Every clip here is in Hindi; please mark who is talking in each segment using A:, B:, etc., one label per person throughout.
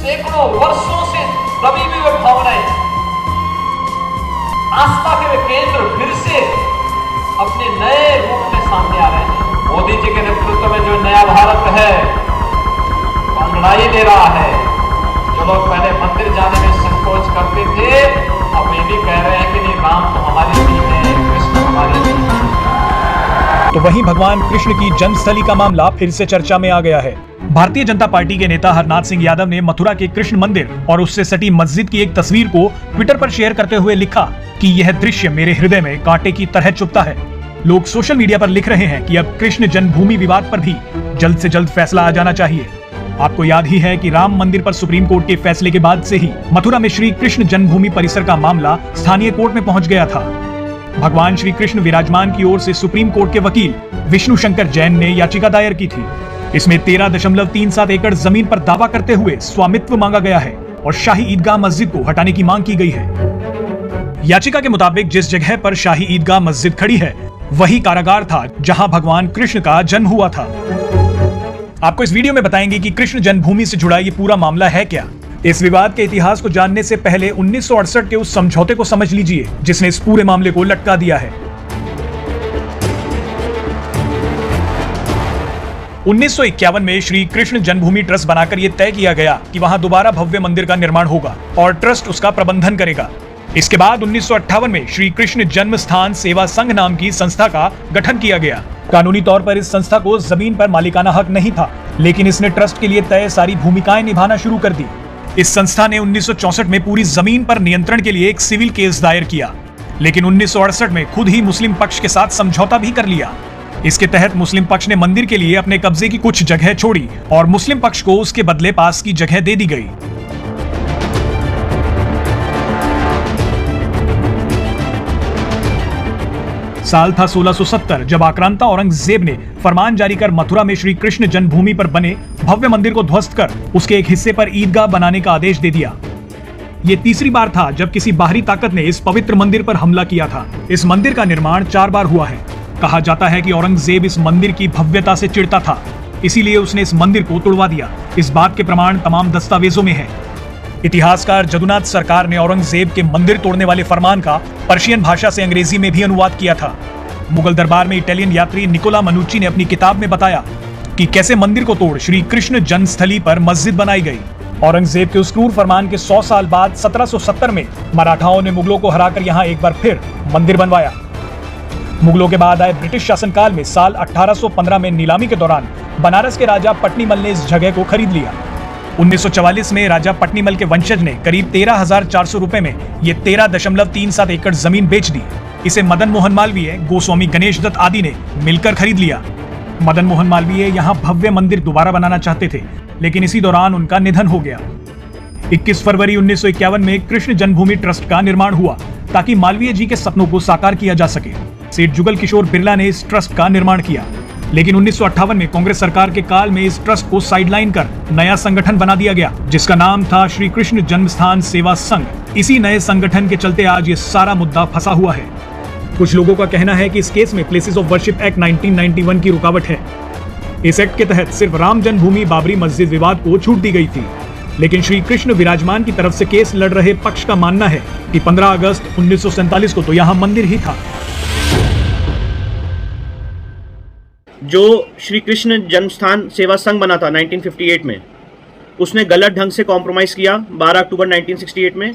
A: सैकड़ों वर्षों से दबी हुई वे भावनाएं, आस्था के वे केंद्र फिर से अपने नए रूप में सामने आ रहे हैं। मोदी जी के नेतृत्व में जो नया भारत है, अंगड़ाई ले रहा है। जो लोग पहले मंदिर जाने में संकोच करते थे, अब ये भी कह रहे हैं कि नहीं, राम तो हमारी नहीं है, कृष्ण हमारी नहीं है।
B: तो वहीं भगवान कृष्ण की जन्मस्थली का मामला फिर से चर्चा में आ गया है। भारतीय जनता पार्टी के नेता हरनाथ सिंह यादव ने मथुरा के कृष्ण मंदिर और उससे सटी मस्जिद की एक तस्वीर को ट्विटर पर शेयर करते हुए लिखा कि यह दृश्य मेरे हृदय में कांटे की तरह चुभता है। लोग सोशल मीडिया पर लिख रहे हैं कि अब कृष्ण जन्मभूमि विवाद पर भी जल्द से जल्द फैसला आ जाना चाहिए। आपको याद ही है कि राम मंदिर पर सुप्रीम कोर्ट के फैसले के बाद से ही मथुरा में श्री कृष्ण जन्मभूमि परिसर का मामला स्थानीय कोर्ट में पहुंच गया था। भगवान श्री कृष्ण विराजमान की ओर से सुप्रीम कोर्ट के वकील विष्णु शंकर जैन ने याचिका दायर की थी। इसमें 13.37 एकड़ जमीन पर दावा करते हुए स्वामित्व मांगा गया है और शाही ईदगाह मस्जिद को हटाने की मांग की गई है। याचिका के मुताबिक जिस जगह पर शाही ईदगाह मस्जिद खड़ी है, वही कारागार था जहां भगवान कृष्ण का जन्म हुआ था। आपको इस वीडियो में बताएंगे कि कृष्ण जन्मभूमि से जुड़ा ये पूरा मामला है क्या। इस विवाद के इतिहास को जानने से पहले 1968 के उस समझौते को समझ लीजिए जिसने इस पूरे मामले को लटका दिया है। 1951 में श्री कृष्ण जन्मभूमि ट्रस्ट बनाकर यह तय किया गया कि वहां दोबारा भव्य मंदिर का निर्माण होगा और ट्रस्ट उसका प्रबंधन करेगा। इसके बाद 1958 में श्री कृष्ण जन्म स्थान सेवा संघ नाम की संस्था का गठन किया गया। कानूनी तौर पर इस संस्था को जमीन पर मालिकाना हक नहीं था, लेकिन इसने ट्रस्ट के लिए तय सारी भूमिकाएं निभाना शुरू कर दी। इस संस्था ने 1964 में पूरी जमीन पर नियंत्रण के लिए एक सिविल केस दायर किया, लेकिन 1968 में खुद ही मुस्लिम पक्ष के साथ समझौता भी कर लिया। इसके तहत मुस्लिम पक्ष ने मंदिर के लिए अपने कब्जे की कुछ जगह छोड़ी और मुस्लिम पक्ष को उसके बदले पास की जगह दे दी गई। साल था 1670 जब आक्रांता औरंगजेब ने फरमान जारी कर मथुरा में श्री कृष्ण जन्मभूमि पर बने भव्य मंदिर को ध्वस्त कर उसके एक हिस्से पर ईदगाह बनाने का आदेश दे दिया। ये तीसरी बार था जब किसी बाहरी ताकत ने इस पवित्र मंदिर पर हमला किया था। इस मंदिर का निर्माण 4 बार हुआ है। कहा जाता है कि औरंगजेब इस मंदिर की भव्यता से चिढ़ता था, इसीलिए उसने इस मंदिर को तोड़वा दिया। इस बात के प्रमाण तमाम दस्तावेजों में है। इतिहासकार जदुनाथ सरकार ने औरंगजेब के मंदिर तोड़ने वाले फरमान का पर्शियन भाषा से अंग्रेजी में भी अनुवाद किया था। मुगल दरबार में इटालियन यात्री निकोला मनुची ने अपनी किताब में बताया कि कैसे मंदिर को तोड़ श्री कृष्ण जन्मस्थली पर मस्जिद बनाई गई। औरंगजेब के उस क्रूर फरमान के 100 साल बाद 1770 में मराठाओं ने मुगलों को हराकर यहाँ एक बार फिर मंदिर बनवाया। मुगलों के बाद आए ब्रिटिश शासनकाल में साल 1815 में नीलामी के दौरान बनारस के राजा पट्नीमल ने इस जगह को खरीद लिया। 1944 में राजा पट्नीमल के वंशज ने करीब 13,400 रुपए में ये 13.37 एकड़ जमीन बेच दी। इसे मदन मोहन मालवीय, गोस्वामी गणेश दत्त आदि ने मिलकर खरीद लिया। मदन मोहन मालवीय यहाँ भव्य मंदिर दोबारा बनाना चाहते थे, लेकिन इसी दौरान उनका निधन हो गया। 21 फरवरी 1951 में कृष्ण जन्मभूमि ट्रस्ट का निर्माण हुआ ताकि मालवीय जी के सपनों को साकार किया जा सके। सेठ जुगल किशोर बिरला ने इस ट्रस्ट का निर्माण किया, लेकिन 1958 में कांग्रेस सरकार के काल में इस ट्रस्ट को साइडलाइन कर नया संगठन बना दिया गया, जिसका नाम था श्री कृष्ण जन्मस्थान सेवा संघ। इसी नए संगठन के चलते आज ये सारा मुद्दा फंसा हुआ है। कुछ लोगों का कहना है कि इस केस में प्लेसेस ऑफ वर्शिप एक्ट 1991 की रुकावट है। इस एक्ट के तहत सिर्फ राम जन्मभूमि बाबरी मस्जिद विवाद को छूट दी गई थी, लेकिन श्री कृष्ण विराजमान की तरफ से केस लड़ रहे पक्ष का मानना है कि 15 अगस्त 1947 को तो यहाँ मंदिर ही था।
C: जो श्री कृष्ण जन्मस्थान सेवा संघ बना था 1958 में, उसने गलत ढंग से कॉम्प्रोमाइज़ किया 12 अक्टूबर 1968 में।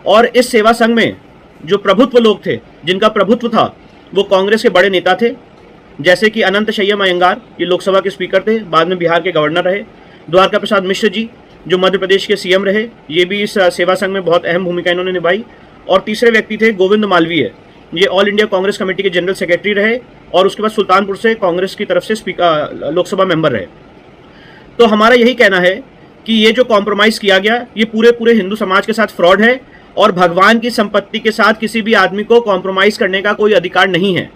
C: और इस सेवा संघ में जो प्रभुत्व लोग थे, जिनका प्रभुत्व था, वो कांग्रेस के बड़े नेता थे, जैसे कि अनंत शय्यम अयंगार, ये लोकसभा के स्पीकर थे, बाद में बिहार के गवर्नर रहे। द्वारका प्रसाद मिश्र जी, जो मध्य प्रदेश के सीएम रहे, ये भी इस सेवा संघ में बहुत अहम भूमिका इन्होंने निभाई। और तीसरे व्यक्ति थे गोविंद मालवीय, ये ऑल इंडिया कांग्रेस कमेटी के जनरल सेक्रेटरी रहे और उसके बाद सुल्तानपुर से कांग्रेस की तरफ से लोकसभा मेंबर रहे। तो हमारा यही कहना है कि ये जो कॉम्प्रोमाइज़ किया गया, ये पूरे हिंदू समाज के साथ फ्रॉड है और भगवान की संपत्ति के साथ किसी भी आदमी को कॉम्प्रोमाइज़ करने का कोई अधिकार नहीं है।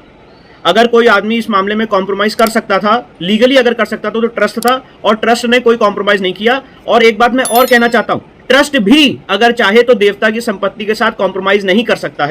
C: अगर कोई आदमी इस मामले में कॉम्प्रोमाइज़ कर सकता था, लीगली अगर कर सकता था, तो ट्रस्ट था, और ट्रस्ट ने कोई कॉम्प्रोमाइज़ नहीं किया। और एक बात मैं और कहना चाहता हूँ, ट्रस्ट भी अगर चाहे तो देवता की संपत्ति के साथ कॉम्प्रोमाइज़ नहीं कर सकता है।